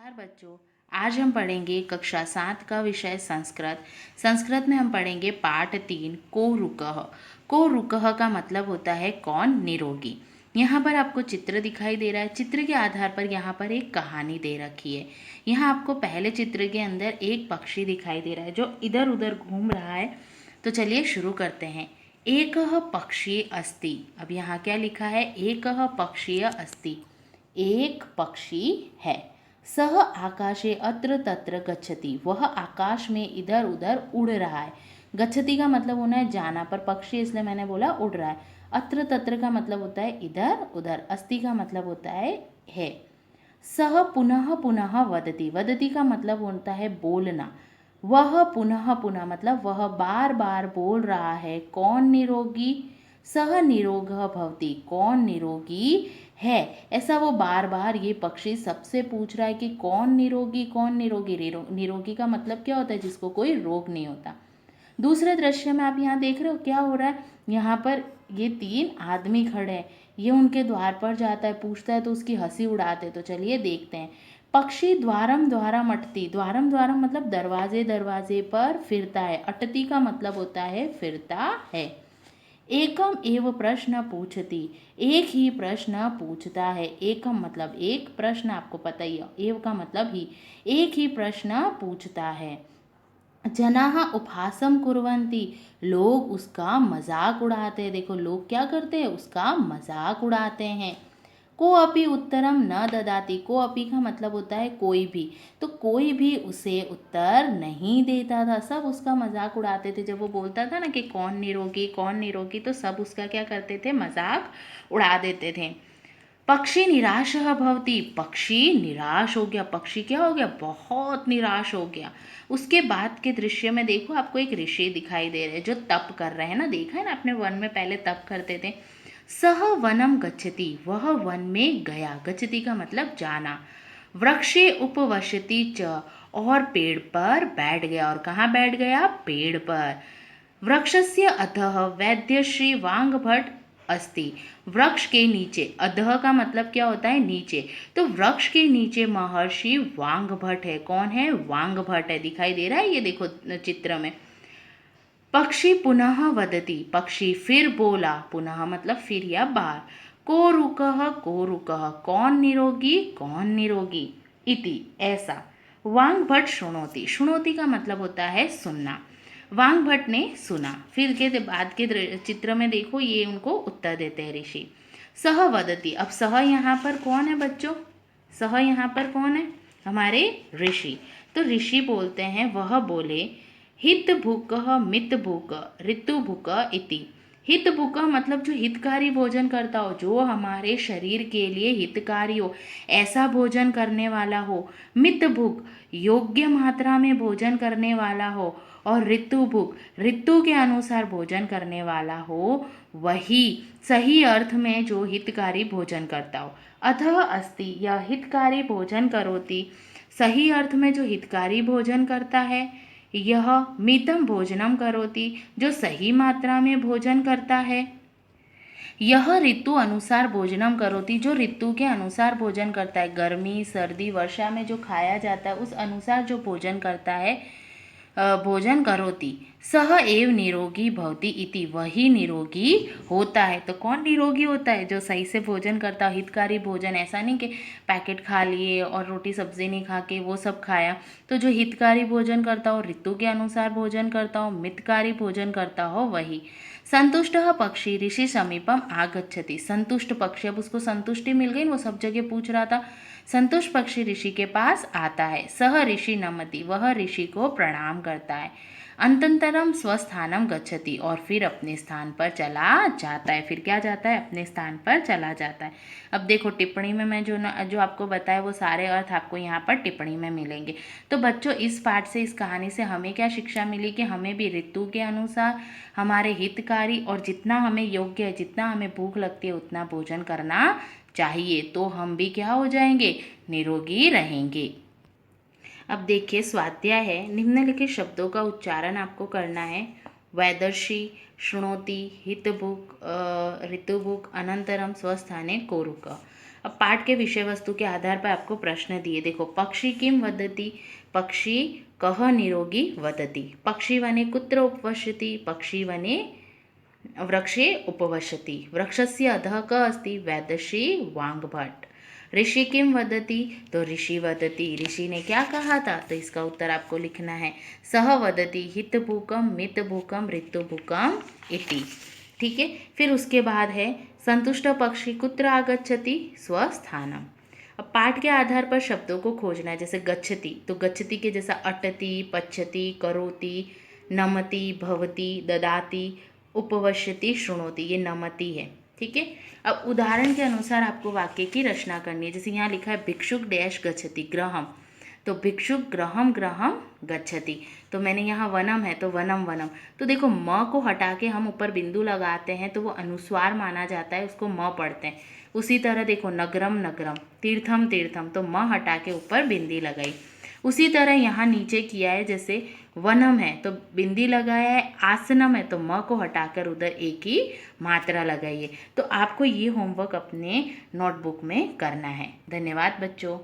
नमस्कार बच्चों। आज हम पढ़ेंगे कक्षा 7 का विषय संस्कृत। संस्कृत में हम पढ़ेंगे पाठ 3 को रुकह। को रुकह का मतलब होता है कौन निरोगी। यहाँ पर आपको चित्र दिखाई दे रहा है। चित्र के आधार पर यहाँ पर एक कहानी दे रखी है। यहाँ आपको पहले चित्र के अंदर एक पक्षी दिखाई दे रहा है जो इधर उधर घूम रहा है। तो चलिए शुरू करते हैं। एकः पक्षी अस्ति। अब यहाँ क्या लिखा है? एकः पक्षी अस्ति, एक पक्षी है। सह आकाशे अत्र तत्र गच्छति, वह आकाश में इधर उधर उड़ रहा है। गच्छति का मतलब होना है जाना, पर पक्षी इसलिए मैंने बोला उड़ रहा है। अत्र तत्र का मतलब होता है इधर उधर। अस्ति का मतलब होता है। सह पुनः पुनः वदति, वदति का मतलब होता है बोलना। वह पुनः पुनः मतलब वह बार बार बोल रहा है। कौन निरोगी? सह निरोगः भवति, कौन निरोगी है। ऐसा वो बार बार ये पक्षी सबसे पूछ रहा है कि कौन निरोगी, कौन निरोगी। निरोगी का मतलब क्या होता है? जिसको कोई रोग नहीं होता। दूसरे दृश्य में आप यहाँ देख रहे हो क्या हो रहा है? यहाँ पर ये 3 आदमी खड़े हैं। ये उनके द्वार पर जाता है, पूछता है तो उसकी हंसी उड़ाते। तो चलिए देखते हैं। पक्षी द्वारम द्वारम अटती, द्वारम द्वारम मतलब दरवाजे दरवाजे पर फिरता है। अटती का मतलब होता है फिरता है। एकम एव प्रश्न पूछती, एक ही प्रश्न पूछता है। एकम मतलब एक, प्रश्न आपको पता ही है, एव का मतलब ही, एक ही प्रश्न पूछता है। जनाः उपहासं कुर्वन्ति, लोग उसका मजाक उड़ाते हैं। देखो लोग क्या करते हैं? उसका मजाक उड़ाते हैं। को अपि उत्तरम न ददाति, को अपि का मतलब होता है कोई भी। तो कोई भी उसे उत्तर नहीं देता था, सब उसका मजाक उड़ाते थे। जब वो बोलता था ना कि कौन निरोगी कौन निरोगी, तो सब उसका क्या करते थे? मजाक उड़ा देते थे। पक्षी निराशः भवति, पक्षी निराश हो गया। पक्षी क्या हो गया? बहुत निराश हो गया। उसके बाद के दृश्य में देखो आपको एक ऋषि दिखाई दे रहे हैं जो तप कर रहे हैं ना। देखा है ना आपने, वन में पहले तप करते थे। सह वनम गच्छति, वह वन में गया। गच्छति का मतलब जाना। वृक्षे उपवसति च, और पेड़ पर बैठ गया। और कहाँ बैठ गया? पेड़ पर। वृक्षस्य अधः वैद्य श्री वांग भट्ट अस्ति, वृक्ष के नीचे। अधः का मतलब क्या होता है? नीचे। तो वृक्ष के नीचे महर्षि वांग भट्ट है। कौन है? वांग भट्ट है। दिखाई दे रहा है ये देखो चित्र में। पक्षी पुनः वदति, पक्षी फिर बोला। पुनः मतलब फिर या बार। को रुकः, को रुकः, कौन निरोगी कौन निरोगी। इति ऐसा। वांग भट्ट शृणोति, शृणोति का मतलब होता है सुनना। वांग भट्ट ने सुना। फिर के बाद के चित्र में देखो ये उनको उत्तर देते हैं ऋषि। सह वदति, अब सह यहाँ पर कौन है बच्चों? सह यहाँ पर कौन है? हमारे ऋषि। तो ऋषि बोलते हैं, वह बोले, हित भूक मित भूक ऋतु भूक इति। हित भूक मतलब जो हितकारी भोजन करता हो, जो हमारे शरीर के लिए हितकारी हो, ऐसा भोजन करने वाला हो। मित भूक योग्य मात्रा में भोजन करने वाला हो। और ऋतु भूक ऋतु के अनुसार भोजन करने वाला हो, वही सही अर्थ में जो हितकारी भोजन करता हो। अतः अस्ति, यह हितकारी भोजन करोति, सही अर्थ में जो हितकारी भोजन करता है। यह मितम भोजनम करोति, जो सही मात्रा में भोजन करता है। यह ऋतु अनुसार भोजनम करोति, जो ऋतु के अनुसार भोजन करता है। गर्मी सर्दी वर्षा में जो खाया जाता है उस अनुसार जो भोजन करता है, भोजन करोति। सह एव निरोगी भवति इति, वही निरोगी होता है। तो कौन निरोगी होता है? जो सही से भोजन करता है, हितकारी भोजन। ऐसा नहीं कि पैकेट खा लिए और रोटी सब्जी नहीं खा के वो सब खाया। तो जो हितकारी भोजन करता हो, ऋतु के अनुसार भोजन करता हो, मितकारी भोजन करता हो, वही। संतुष्टः पक्षी ऋषि समीपम आगच्छति, संतुष्ट पक्षी, अब उसको संतुष्टि मिल गई, वो सब जगह पूछ रहा था। संतुष्ट पक्षी ऋषि के पास आता है। सह ऋषि नमति, वह ऋषि को प्रणाम करता है। अंतंतरम स्वस्थानम गच्छति, और फिर अपने स्थान पर चला जाता है। फिर क्या जाता है? अपने स्थान पर चला जाता है। अब देखो टिप्पणी में मैं जो आपको बताया वो सारे अर्थ आपको यहाँ पर टिप्पणी में मिलेंगे। तो बच्चों इस पाठ से, इस कहानी से हमें क्या शिक्षा मिली? कि हमें भी ऋतु के अनुसार हमारे हितकारी और जितना हमें योग्य है, जितना हमें भूख लगती है उतना भोजन करना चाहिए। तो हम भी क्या हो जाएंगे? निरोगी रहेंगे। अब देखिए स्वाध्याय है। निम्नलिखित शब्दों का उच्चारण आपको करना है। वैदर्शी, शृणोति, हितभुक, ऋतुभुक, अनंतरम, स्वस्थाने, कोरुक। अब पाठ के विषय वस्तु के आधार पर आपको प्रश्न दिए। देखो, पक्षी किम वदति, पक्षी कह निरोगी वदति, पक्षी वने कुत्र उपविशति, पक्षी वने वृक्षे उपविशति, वृक्षस्य अधः कः अस्ति, वेदर्षि वाग्भट, ऋषि किम वदति, तो ऋषि वदति, ऋषि ने क्या कहा था, तो इसका उत्तर आपको लिखना है सह वदति हित भूकम मित भूकम ऋतु भूकम इति। ठीक है, फिर उसके बाद है संतुष्ट पक्षी कुत्र आगच्छति, स्वस्थानम। अब पाठ के आधार पर शब्दों को खोजना है। जैसे गच्छति, तो गच्छति के जैसा अटति, पच्छति, करोति, नमति, भवति, ददाति, उपवश्यति, शृणोति, ये नमति है। ठीक है, अब उदाहरण के अनुसार आपको वाक्य की रचना करनी है। जैसे यहाँ लिखा है भिक्षुक डैश गच्छति ग्रहम, तो भिक्षुक ग्रहम ग्रहम गच्छति, तो मैंने यहाँ वनम है तो वनम वनम। तो देखो, म को हटा के हम ऊपर बिंदु लगाते हैं तो वो अनुस्वार माना जाता है, उसको म पढ़ते हैं। उसी तरह देखो, नगरम नगरम, तीर्थम तीर्थम, तो म हटा के ऊपर बिंदी लगाई। उसी तरह यहाँ नीचे किया है, जैसे वनम है तो बिंदी लगाया है, आसनम है तो म को हटाकर उधर एक ही मात्रा लगाइए। तो आपको ये होमवर्क अपने नोटबुक में करना है। धन्यवाद बच्चों।